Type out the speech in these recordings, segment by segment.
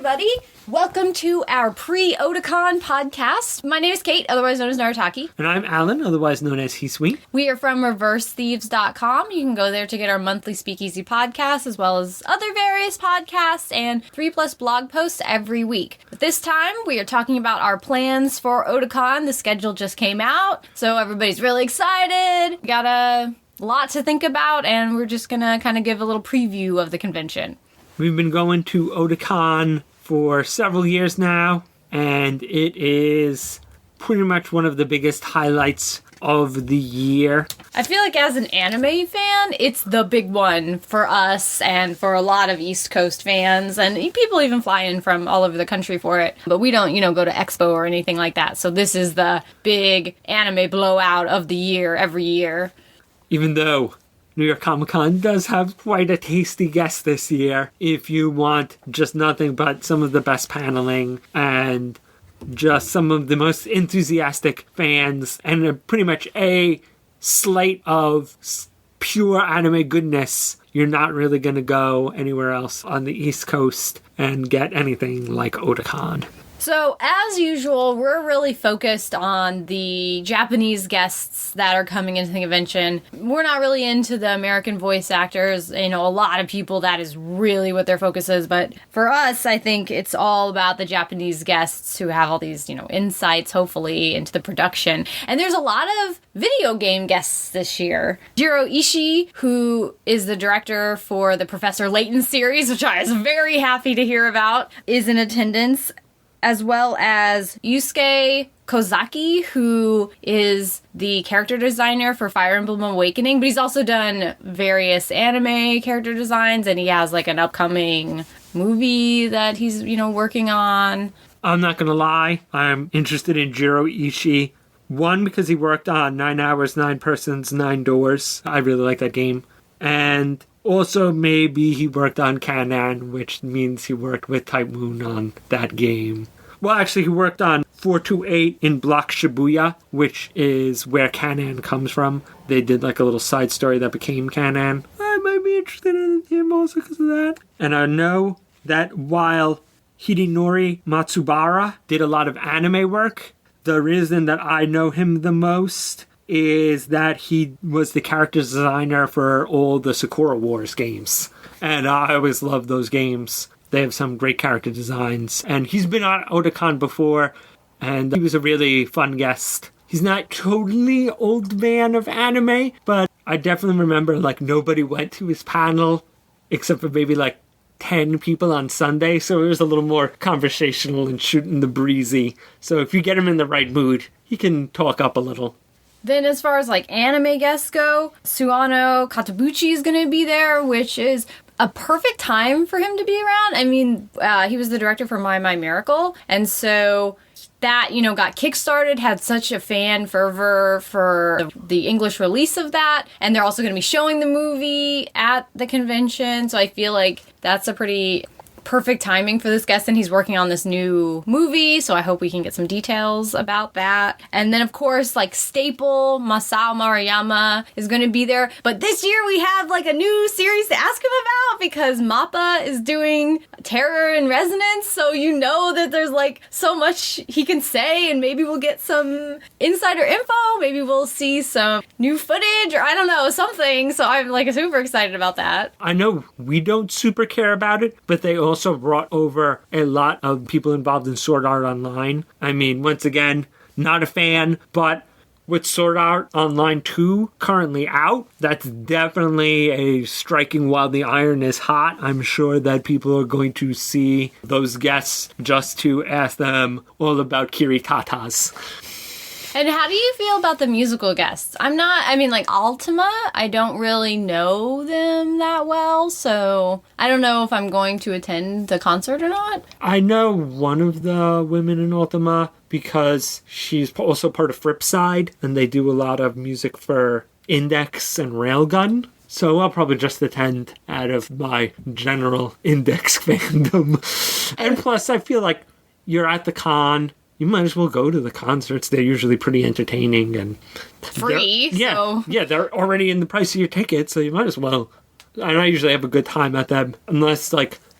everybody. Welcome to our Pre-Otakon podcast. My name is Kate, otherwise known as Narataki. And I'm Alan, otherwise known as Hisui. We are from ReverseThieves.com. You can go there to get our monthly Speakeasy podcast, as well as other various podcasts and 3+ blog posts every week. But this time, we are talking about our plans for Otakon. The schedule just came out, so everybody's really excited. We got a lot to think about, and we're just gonna kind of give a little preview of the convention. We've been going to Otakon for several years now, and it is pretty much one of the biggest highlights of the year. I feel like as an anime fan, it's the big one for us and for a lot of East Coast fans, and people even fly in from all over the country for it. But we don't, go to Expo or anything like that, so this is the big anime blowout of the year every year. Even though New York Comic Con does have quite a tasty guest this year, if you want just nothing but some of the best paneling and just some of the most enthusiastic fans and pretty much a slate of pure anime goodness, you're not really going to go anywhere else on the East Coast and get anything like Otakon. So, as usual, we're really focused on the Japanese guests that are coming into the convention. We're not really into the American voice actors. A lot of people, that is really what their focus is. But for us, I think it's all about the Japanese guests who have all these, insights, hopefully, into the production. And there's a lot of video game guests this year. Jiro Ishii, who is the director for the Professor Layton series, which I was very happy to hear about, is in attendance, as well as Yusuke Kozaki, who is the character designer for Fire Emblem Awakening, but he's also done various anime character designs, and he has an upcoming movie that he's, working on. I'm not gonna lie, I'm interested in Jiro Ishii. One, because he worked on 9 Hours, 9 Persons, 9 Doors. I really like that game. And also, maybe he worked on Kanan, which means he worked with Type Moon on that game. Well, actually, he worked on 428 in Block Shibuya, which is where Kanan comes from. They did a little side story that became Kanan. I might be interested in him also because of that. And I know that while Hidenori Matsubara did a lot of anime work, the reason that I know him the most is that he was the character designer for all the Sakura Wars games. And I always loved those games. They have some great character designs. And he's been on Otakon before, and he was a really fun guest. He's not totally old man of anime, but I definitely remember nobody went to his panel except for maybe 10 people on Sunday. So it was a little more conversational and shooting the breezy. So if you get him in the right mood, he can talk up a little. Then as far as anime guests go, Suano Katabuchi is going to be there, which is a perfect time for him to be around. I mean, he was the director for My Miracle, and so that, got kickstarted, had such a fan fervor for the English release of that, and they're also going to be showing the movie at the convention, so I feel like that's a pretty perfect timing for this guest, and he's working on this new movie, so I hope we can get some details about that. And then, of course, staple Masao Maruyama is going to be there, but this year we have a new series to ask him about because Mappa is doing Terror in Resonance, so that there's so much he can say, and maybe we'll get some insider info, maybe we'll see some new footage, or I don't know, something, so I'm super excited about that. I know we don't super care about it, but they also brought over a lot of people involved in Sword Art Online. I mean, once again, not a fan, but with Sword Art Online 2 currently out, that's definitely a striking while the iron is hot. I'm sure that people are going to see those guests just to ask them all about Kiritatas. And how do you feel about the musical guests? Altima, I don't really know them that well, so I don't know if I'm going to attend the concert or not. I know one of the women in Ultima because she's also part of Fripside, and they do a lot of music for Index and Railgun. So I'll probably just attend out of my general Index fandom. And plus, I feel like you're at the con, you might as well go to the concerts. They're usually pretty entertaining and free. Yeah, they're already in the price of your ticket, so you might as well. And I usually have a good time at them, unless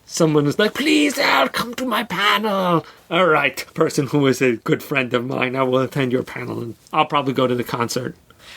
someone is like, please, Al, come to my panel. All right, person who is a good friend of mine, I will attend your panel, and I'll probably go to the concert.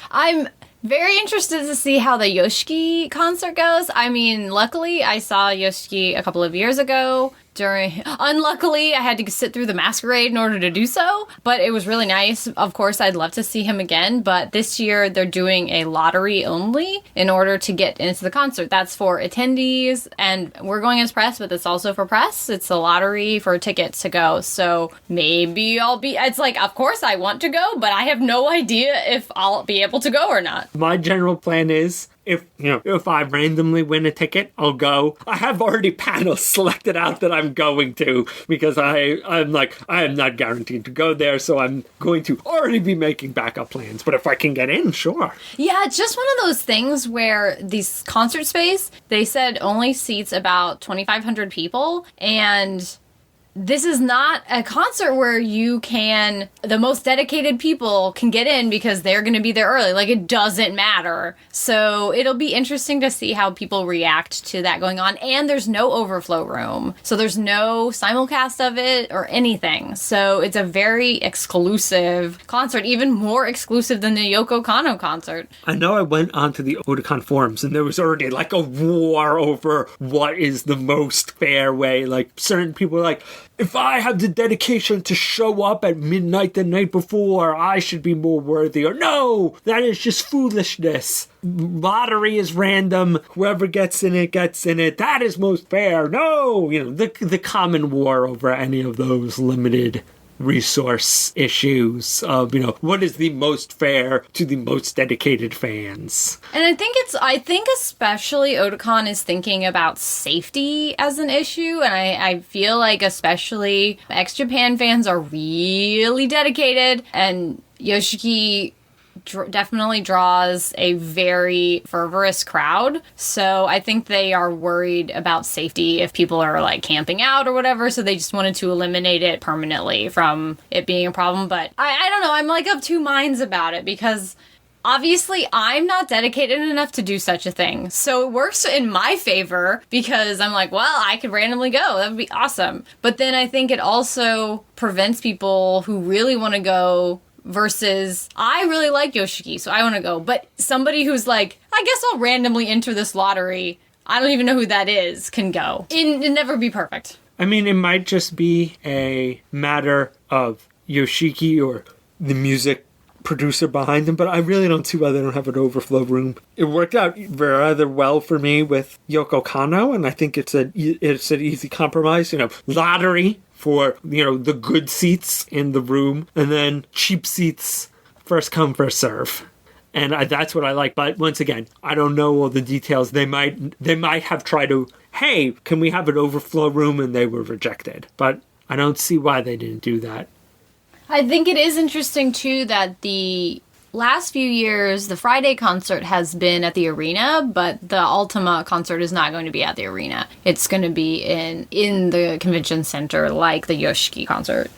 I'm very interested to see how the Yoshiki concert goes. I mean, luckily, I saw Yoshiki a couple of years ago. Unluckily, I had to sit through the masquerade in order to do so, but it was really nice. Of course, I'd love to see him again, but this year they're doing a lottery only in order to get into the concert. That's for attendees, and we're going as press, but it's also for press. It's a lottery for tickets to go, so maybe it's like, of course I want to go, but I have no idea if I'll be able to go or not. My general plan is, if I randomly win a ticket, I'll go. I have already panels selected out that I'm going to, because I'm like, I am not guaranteed to go there, so I'm going to already be making backup plans. But if I can get in, sure. Yeah, it's just one of those things where these concert space, they said only seats about 2,500 people, and this is not a concert where the most dedicated people can get in because they're going to be there early. Like, it doesn't matter. So it'll be interesting to see how people react to that going on. And there's no overflow room. So there's no simulcast of it or anything. So it's a very exclusive concert, even more exclusive than the Yoko Kanno concert. I know I went onto the Otakon forums and there was already like a war over what is the most fair way. Like, certain people were like, if I have the dedication to show up at midnight the night before, I should be more worthy. Or no, that is just foolishness. Lottery is random. Whoever gets in it, gets in it. That is most fair. No, the common war over any of those limited resource issues of, what is the most fair to the most dedicated fans. And I think especially Otakon is thinking about safety as an issue, and I feel like especially ex-Japan fans are really dedicated, and Yoshiki definitely draws a very fervorous crowd. So I think they are worried about safety if people are like camping out or whatever. So they just wanted to eliminate it permanently from it being a problem. But I don't know. I'm like of two minds about it because obviously I'm not dedicated enough to do such a thing. So it works in my favor because I'm like, well, I could randomly go. That would be awesome. But then I think it also prevents people who really want to go versus I really like Yoshiki, so I want to go. But somebody who's like, I guess I'll randomly enter this lottery, I don't even know who that is, can go. It'd never be perfect. I mean, it might just be a matter of Yoshiki or the music producer behind them, but I really don't see why they don't have an overflow room. It worked out rather well for me with Yoko Kanno, and I think it's an easy compromise. Lottery for, the good seats in the room, and then cheap seats, first come, first serve. And that's what I like. But once again, I don't know all the details. They might have tried to, hey, can we have an overflow room? And they were rejected. But I don't see why they didn't do that. I think it is interesting, too, that the last few years, the Friday concert has been at the arena, but the Ultima concert is not going to be at the arena. It's going to be in the convention center, like the Yoshiki concert.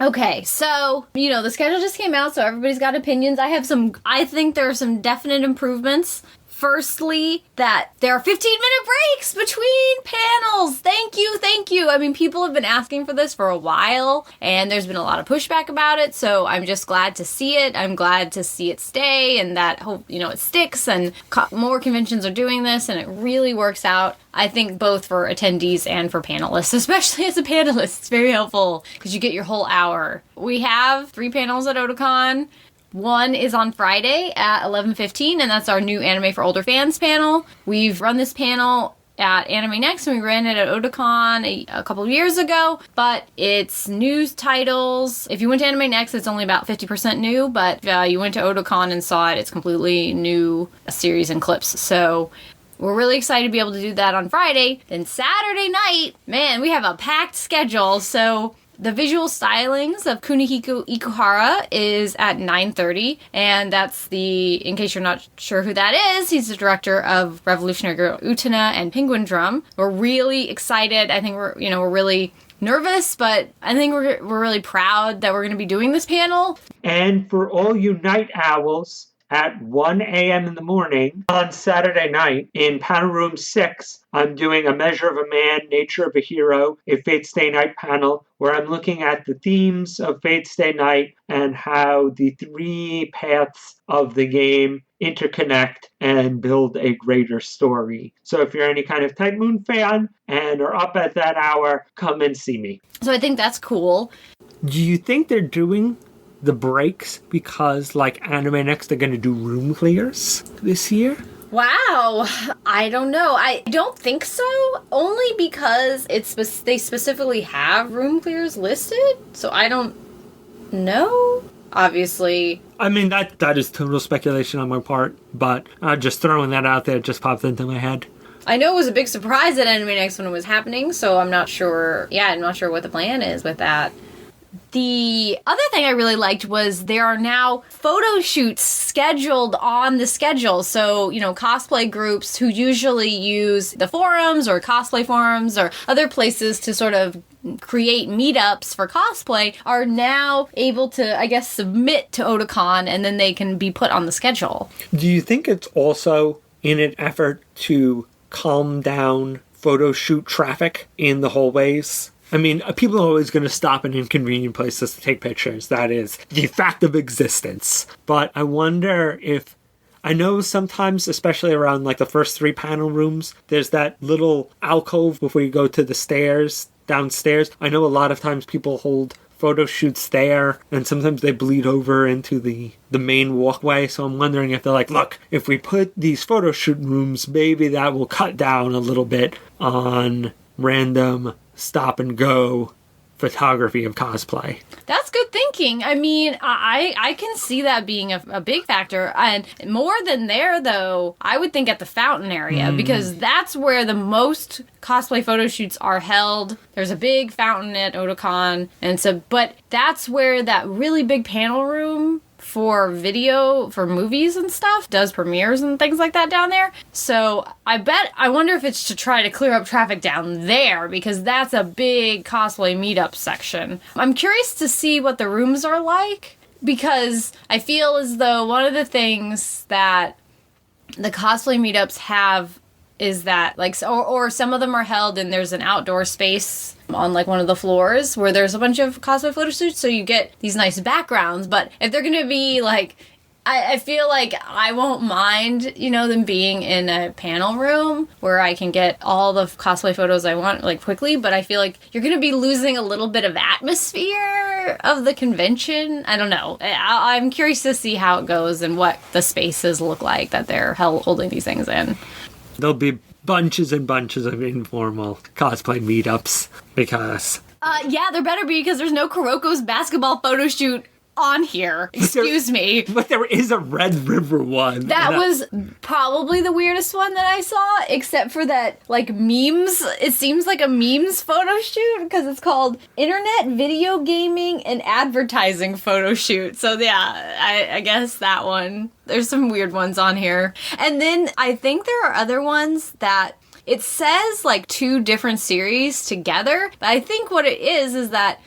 Okay, so, the schedule just came out, so everybody's got opinions. I think there are some definite improvements. Firstly, that there are 15-minute breaks between panels. Thank you. I mean, people have been asking for this for a while, and there's been a lot of pushback about it, so I'm just glad to see it. I'm glad to see it stay, and that, it sticks, and more conventions are doing this, and it really works out. I think both for attendees and for panelists, especially as a panelist, it's very helpful, because you get your whole hour. We have 3 panels at Otakon. One is on Friday at 11:15, and that's our new Anime for Older Fans panel. We've run this panel at Anime Next, and we ran it at Otakon a couple of years ago, but it's news titles. If you went to Anime Next, it's only about 50% new, but if you went to Otakon and saw it, it's completely new series and clips. So we're really excited to be able to do that on Friday. Then Saturday night, man, we have a packed schedule, so the visual stylings of Kunihiko Ikuhara is at 9:30, and that's in case you're not sure who that is, he's the director of Revolutionary Girl Utena and Penguin Drum. We're really excited. I think we're really nervous, but I think we're really proud that we're going to be doing this panel. And for all you night owls at 1 a.m. in the morning on Saturday night in panel room 6. I'm doing A Measure of a Man, Nature of a Hero, a Fate Stay Night panel where I'm looking at the themes of Fate Stay Night and how the 3 paths of the game interconnect and build a greater story. So if you're any kind of Type Moon fan and are up at that hour, come and see me. So I think that's cool. Do you think they're doing the breaks because, like, Anime Next are going to do room clears this year? Wow, I don't know. I don't think so, only because they specifically have room clears listed, so I don't know. Obviously. I mean, that is total speculation on my part, but just throwing that out there just popped into my head. I know it was a big surprise at Anime Next when it was happening, so I'm not sure. Yeah, I'm not sure what the plan is with that. The other thing I really liked was there are now photo shoots scheduled on the schedule. So, cosplay groups who usually use the forums or cosplay forums or other places to sort of create meetups for cosplay are now able to, I guess, submit to Otakon and then they can be put on the schedule. Do you think it's also in an effort to calm down photo shoot traffic in the hallways? I mean, people are always going to stop in inconvenient places to take pictures. That is the fact of existence. But I wonder if... I know sometimes, especially around like the first 3 panel rooms, there's that little alcove before you go to the stairs, downstairs. I know a lot of times people hold photo shoots there, and sometimes they bleed over into the main walkway. So I'm wondering if they're like, look, if we put these photo shoot rooms, maybe that will cut down a little bit on random stop and go photography of cosplay. That's good thinking. I mean, I can see that being a big factor. And more than there, though, I would think at the fountain area, because that's where the most cosplay photo shoots are held. There's a big fountain at Otakon, but that's where that really big panel room for video, for movies and stuff, does premieres and things like that down there. So I wonder if it's to try to clear up traffic down there, because that's a big cosplay meetup section. I'm curious to see what the rooms are like, because I feel as though one of the things that the cosplay meetups have is that, like, or some of them are held and there's an outdoor space on, like, one of the floors where there's a bunch of cosplay photo shoots, so you get these nice backgrounds. But if they're gonna be, like, I feel like I won't mind, them being in a panel room where I can get all the cosplay photos I want, like, quickly, but I feel like you're gonna be losing a little bit of atmosphere of the convention. I don't know. I'm curious to see how it goes and what the spaces look like that they're holding these things in. There'll be bunches and bunches of informal cosplay meetups because... yeah, there better be, because there's no Kuroko's basketball photo shoot on here. Excuse me. But there is a Red River one. That was probably the weirdest one that I saw, except for that, like, memes. It seems like a memes photo shoot, because it's called Internet Video Gaming and Advertising Photo Shoot. So, yeah, I guess that one. There's some weird ones on here. And then I think there are other ones that it says, like, 2 different series together. But I think what it is that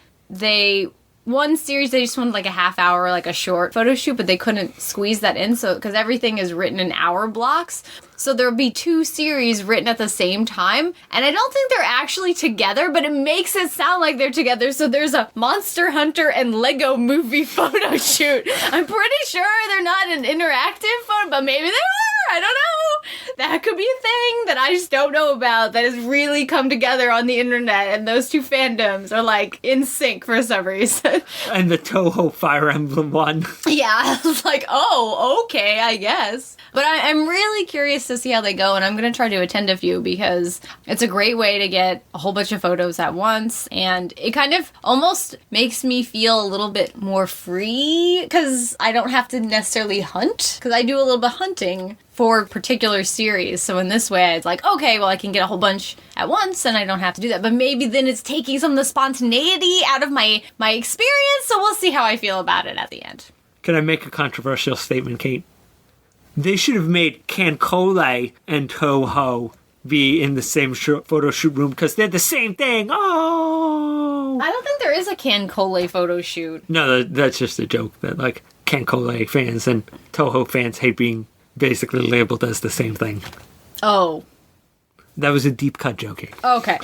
one series, they just wanted like a half hour, like a short photo shoot, but they couldn't squeeze that in, so because everything is written in hour blocks. So there'll be 2 series written at the same time, and I don't think they're actually together, but it makes it sound like they're together. So there's a Monster Hunter and Lego Movie photo shoot. I'm pretty sure they're not an interactive photo, but maybe they are. I don't know. That could be a thing that I just don't know about that has really come together on the internet, and those 2 fandoms are, like, in sync for some reason. And the Toho Fire Emblem one. Yeah, I was like, oh, okay, I guess. But I'm really curious to see how they go, and I'm going to try to attend a few, because it's a great way to get a whole bunch of photos at once, and it kind of almost makes me feel a little bit more free, because I don't have to necessarily hunt, because I do a little bit of hunting for particular series. So in this way, it's like, okay, well, I can get a whole bunch at once and I don't have to do that. But maybe then it's taking some of the spontaneity out of my experience. So we'll see how I feel about it at the end. Can I make a controversial statement, Kate? They should have made Cancole and Toho be in the same photo shoot room, because they're the same thing. Oh! I don't think there is a Cancole photo shoot. No, that's just a joke. That, like, Kankole fans and Toho fans hate being basically labeled as the same thing. Oh. That was a deep cut joking. Okay.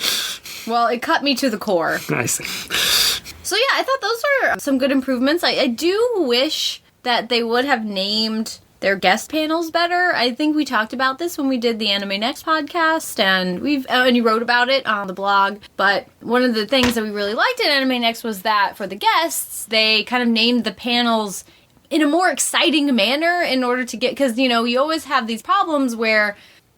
Well, it cut me to the core. I see. So yeah, I thought those were some good improvements. I do wish that they would have named their guest panels better. I think we talked about this when we did the Anime Next podcast, and you wrote about it on the blog. But one of the things that we really liked in Anime Next was that for the guests, they kind of named the panels in a more exciting manner in order to get, because, you know, you always have these problems where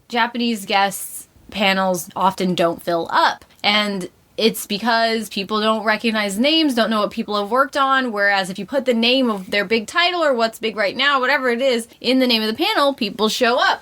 Japanese guests panels often don't fill up. And it's because people don't recognize names, don't know what people have worked on, whereas if you put the name of their big title or what's big right now, whatever it is, in the name of the panel, people show up.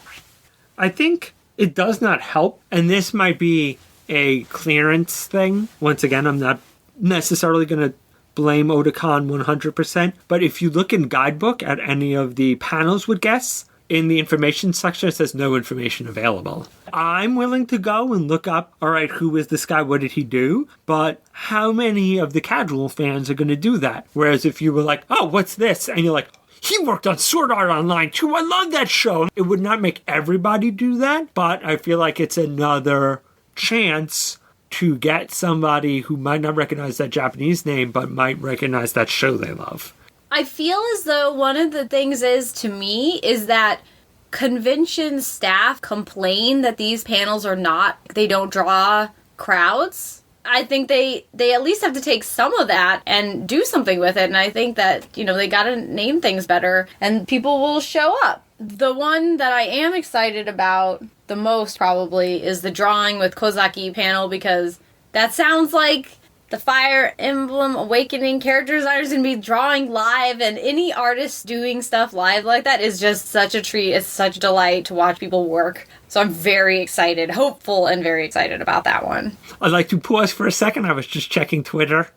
I think it does not help, and this might be a clearance thing. Once again, I'm not necessarily going to blame Otakon 100%, but if you look in Guidebook at any of the panels with guests, in the information section, it says no information available. I'm willing to go and look up, all right, who is this guy? What did he do? But how many of the casual fans are going to do that? Whereas if you were like, oh, what's this? And you're like, he worked on Sword Art Online too. I love that show. It would not make everybody do that, but I feel like it's another chance to get somebody who might not recognize that Japanese name, but might recognize that show they love. I feel as though one of the things is that convention staff complain that these panels they don't draw crowds. I think they at least have to take some of that and do something with it. And I think that, you know, they gotta name things better and people will show up. The one that I am excited about the most probably is the Drawing with Kozaki panel, because that sounds like the Fire Emblem Awakening character designers going to be drawing live, and any artist doing stuff live like that is just such a treat. It's such a delight to watch people work. So I'm very excited, hopeful, and very excited about that one. I'd like to pause for a second. I was just checking Twitter.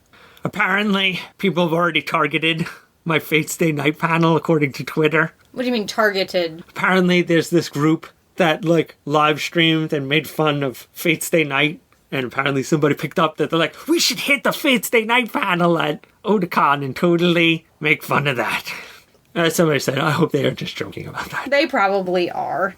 Apparently, people have already targeted my Fate Stay Night panel, according to Twitter. What do you mean targeted? Apparently, there's this group that, like, live streamed and made fun of Fate Stay Night. And apparently somebody picked up that they're like, we should hit the Fate Stay Night panel at Otakon and totally make fun of that. Somebody said, I hope they are just joking about that. They probably are.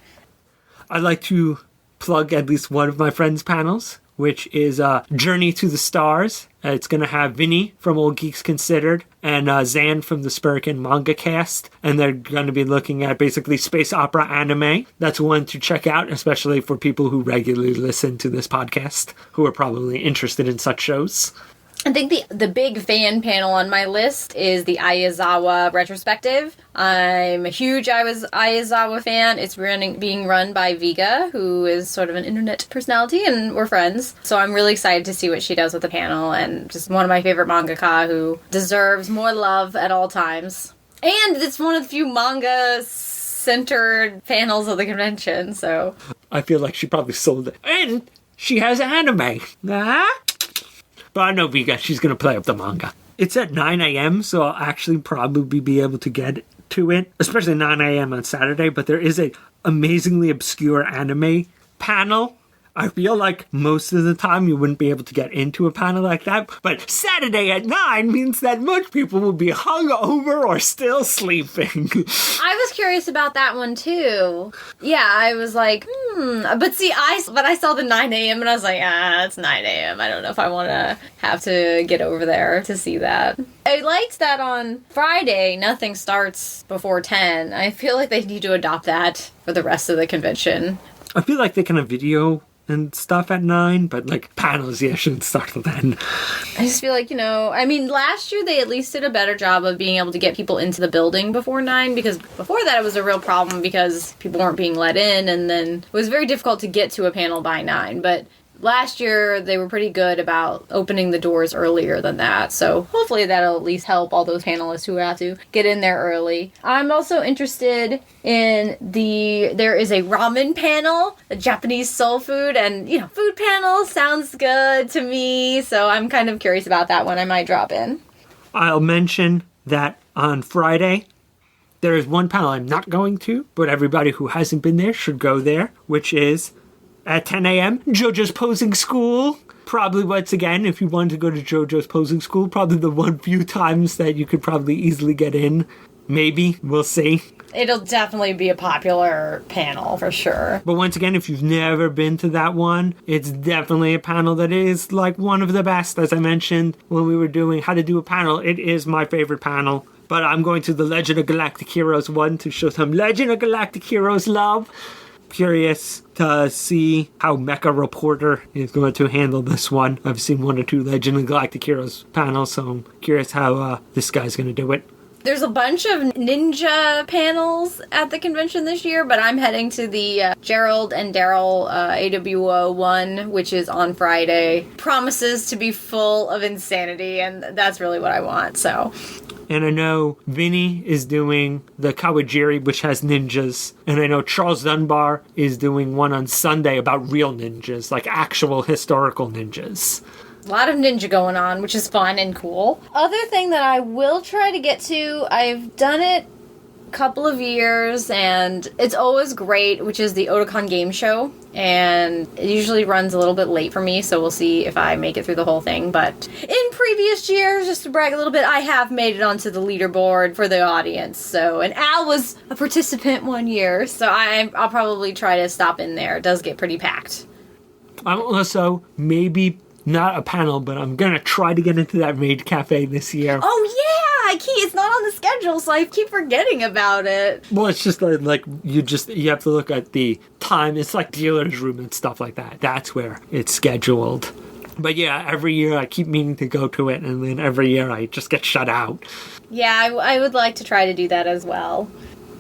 I'd like to plug at least one of my friends' panels, which is Journey to the Stars. It's going to have Vinny from Old Geeks Considered and Zan from the Spurkin Manga Cast. And they're going to be looking at basically space opera anime. That's one to check out, especially for people who regularly listen to this podcast, who are probably interested in such shows. I think the big fan panel on my list is the Aizawa retrospective. I'm a huge Aizawa fan. It's being run by Viga, who is sort of an internet personality, and we're friends. So I'm really excited to see what she does with the panel, and just one of my favorite mangaka who deserves more love at all times. And it's one of the few manga-centered panels of the convention, so... I feel like she probably sold it. And she has anime. But I know Vika, she's going to play up the manga. It's at 9 a.m., so I'll actually probably be able to get to it, especially 9 a.m. on Saturday, but there is a amazingly obscure anime panel. I feel like most of the time you wouldn't be able to get into a panel like that, but Saturday at 9 means that most people will be hungover or still sleeping. I was curious about that one too. Yeah, I was like, But see, I saw the 9 a.m. and I was like, it's 9 a.m. I don't know if I want to have to get over there to see that. I liked that on Friday, nothing starts before 10. I feel like they need to adopt that for the rest of the convention. I feel like they can have video and stuff at 9, but like panels, shouldn't start till then. I just feel like, last year they at least did a better job of being able to get people into the building before 9, because before that it was a real problem because people weren't being let in, and then it was very difficult to get to a panel by 9, but last year they were pretty good about opening the doors earlier than that, so hopefully that'll at least help all those panelists who have to get in there early. I'm also interested in there is a ramen panel, a Japanese soul food, and food panel sounds good to me, so I'm kind of curious about that one. I might drop in. I'll mention that on Friday there is one panel I'm not going to, but everybody who hasn't been there should go there, which is at 10 a.m., JoJo's Posing School. Probably, once again, if you wanted to go to JoJo's Posing School, probably the one few times that you could probably easily get in Maybe. We'll see. It'll definitely be a popular panel for sure. But once again, if you've never been to that one, it's definitely a panel that is like one of the best. As I mentioned when we were doing how to do a panel, it is my favorite panel. But I'm going to the Legend of Galactic Heroes one to show some Legend of Galactic Heroes love. Curious to see how Mecha Reporter is going to handle this one. I've seen 1 or 2 Legend of Galactic Heroes panels, so I'm curious how this guy's going to do it. There's a bunch of ninja panels at the convention this year, but I'm heading to the Gerald and Daryl AWO one, which is on Friday. Promises to be full of insanity, and that's really what I want, so... And I know Vinny is doing the Kawajiri, which has ninjas. And I know Charles Dunbar is doing one on Sunday about real ninjas, like actual historical ninjas. A lot of ninja going on, which is fun and cool. Other thing that I will try to get to, I've done it a couple of years, and it's always great, which is the Otakon game show. And it usually runs a little bit late for me, so we'll see if I make it through the whole thing. But in previous years, just to brag a little bit, I have made it onto the leaderboard for the audience. So, and Al was a participant one year, so I'll probably try to stop in there. It does get pretty packed. I'm also maybe not a panel, but I'm gonna try to get into that Raid Cafe this year. Oh yeah! It's not on the schedule, so I keep forgetting about it. Well, it's just like you have to look at the time. It's like dealer's room and stuff like that. That's where it's scheduled. But yeah, every year I keep meaning to go to it, and then every year I just get shut out. Yeah, I would like to try to do that as well.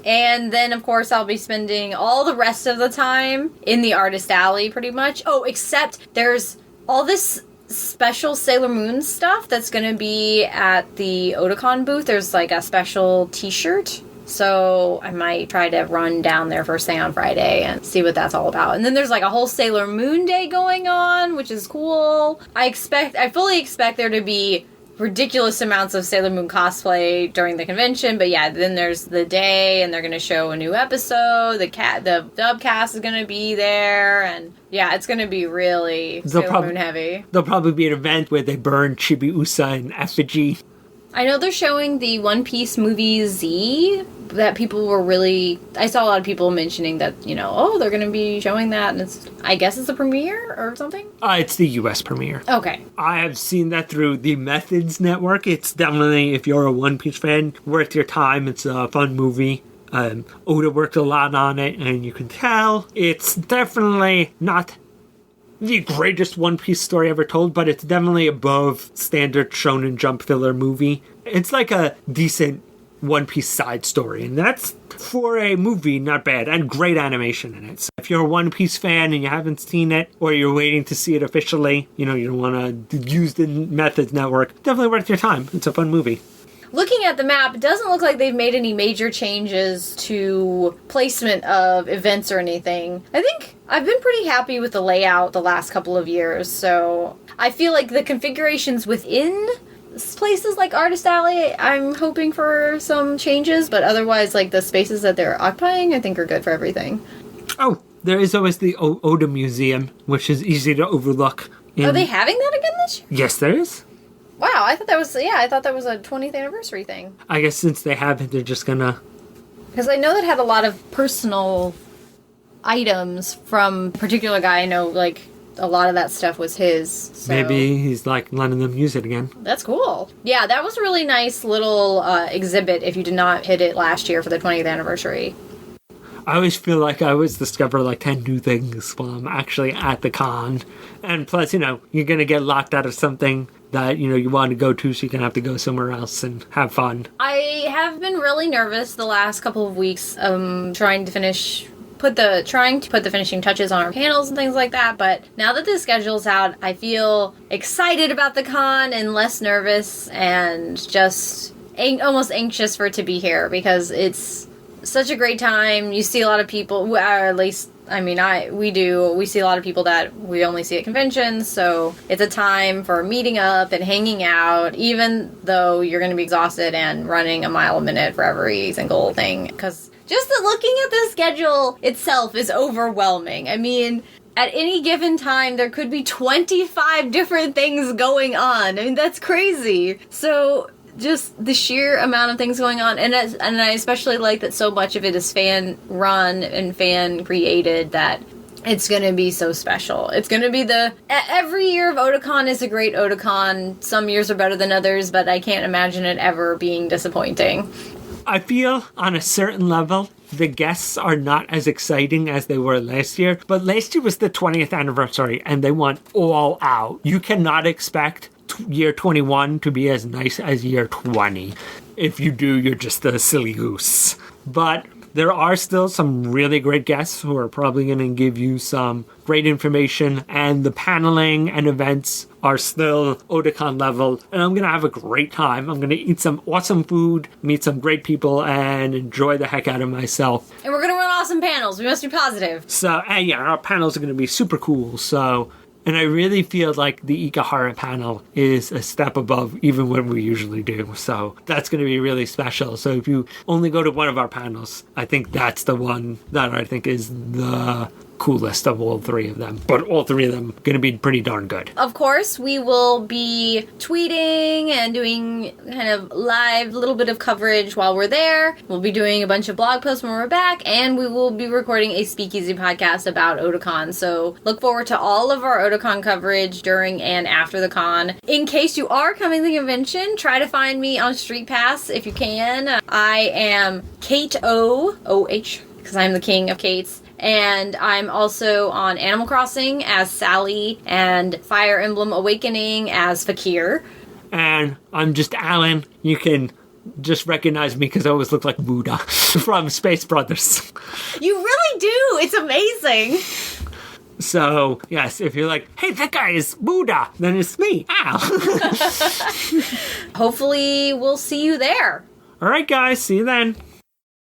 And then, of course, I'll be spending all the rest of the time in the Artist Alley, pretty much. Oh, except there's all this special Sailor Moon stuff that's going to be at the Otakon booth. There's like a special t-shirt. So I might try to run down there first thing on Friday and see what that's all about. And then there's like a whole Sailor Moon Day going on, which is cool. I fully expect there to be ridiculous amounts of Sailor Moon cosplay during the convention, but yeah, then there's the day, and they're going to show a new episode. The dub cast is going to be there, and yeah, it's going to be really Sailor Moon heavy. There'll probably be an event where they burn Chibiusa in effigy. I know they're showing the One Piece movie Z, that people were really... I saw a lot of people mentioning that, they're going to be showing that, and I guess it's a premiere or something? It's the U.S. premiere. Okay. I have seen that through the Methods Network. It's definitely, if you're a One Piece fan, worth your time. It's a fun movie. Oda worked a lot on it, and you can tell it's definitely not the greatest One Piece story ever told, but it's definitely above standard Shonen Jump filler movie. It's like a decent One Piece side story, and that's, for a movie, not bad, and great animation in it. So if you're a One Piece fan and you haven't seen it, or you're waiting to see it officially, you don't want to use the Methods Network, definitely worth your time. It's a fun movie. Looking at the map, it doesn't look like they've made any major changes to placement of events or anything. I think I've been pretty happy with the layout the last couple of years, so I feel like the configurations within places like Artist Alley, I'm hoping for some changes, but otherwise, like, the spaces that they're occupying, I think are good for everything. Oh, there is always the Oda Museum, which is easy to overlook. Are they having that again this year? Yes, there is. Wow, I thought that was a 20th anniversary thing. I guess since they have it, they're just gonna... Because I know that had a lot of personal items from a particular guy. I know, like, a lot of that stuff was his. So. Maybe he's, like, letting them use it again. That's cool. Yeah, that was a really nice little exhibit if you did not hit it last year for the 20th anniversary. I always feel like I always discover, like, 10 new things while I'm actually at the con. And plus, you're gonna get locked out of something that, you want to go to, so you're going to have to go somewhere else and have fun. I have been really nervous the last couple of weeks, trying to put the finishing touches on our panels and things like that, but now that the schedule's out, I feel excited about the con and less nervous and just almost anxious for it to be here, because it's such a great time. You see a lot of people, or at least... we see a lot of people that we only see at conventions, so it's a time for meeting up and hanging out, even though you're going to be exhausted and running a mile a minute for every single thing, because just looking at the schedule itself is overwhelming. At any given time, there could be 25 different things going on. That's crazy. So just the sheer amount of things going on, and I especially like that so much of it is fan run and fan created, that it's going to be so special. It's going to be every year of Otakon is a great Otakon. Some years are better than others, but I can't imagine it ever being disappointing. I feel on a certain level, the guests are not as exciting as they were last year, but last year was the 20th anniversary and they went all out. You cannot expect year 21 to be as nice as year 20. If you do, you're just a silly goose. But there are still some really great guests who are probably going to give you some great information, and the paneling and events are still Otakon level, and I'm going to have a great time. I'm going to eat some awesome food, meet some great people, and enjoy the heck out of myself. And we're going to run awesome panels. We must be positive. So, and yeah, our panels are going to be super cool, so... And I really feel like the Ikuhara panel is a step above even what we usually do. So that's going to be really special. So if you only go to one of our panels, I think that's the one that I think is the coolest of all three of them. But all three of them going to be pretty darn good. Of course, we will be tweeting and doing kind of live little bit of coverage while we're there. We'll be doing a bunch of blog posts when we're back, and we will be recording a Speakeasy podcast about Otakon. So look forward to all of our Otakon coverage during and after the con. In case you are coming to the convention, try to find me on Street Pass if you can. I am Kate O.O.H. because I'm the king of Kates. And I'm also on Animal Crossing as Sally and Fire Emblem Awakening as Fakir. And I'm just Alan. You can just recognize me because I always look like Buddha from Space Brothers. You really do! It's amazing! So, yes, if you're like, hey, that guy is Buddha, then it's me, Al. Hopefully we'll see you there. All right, guys, see you then.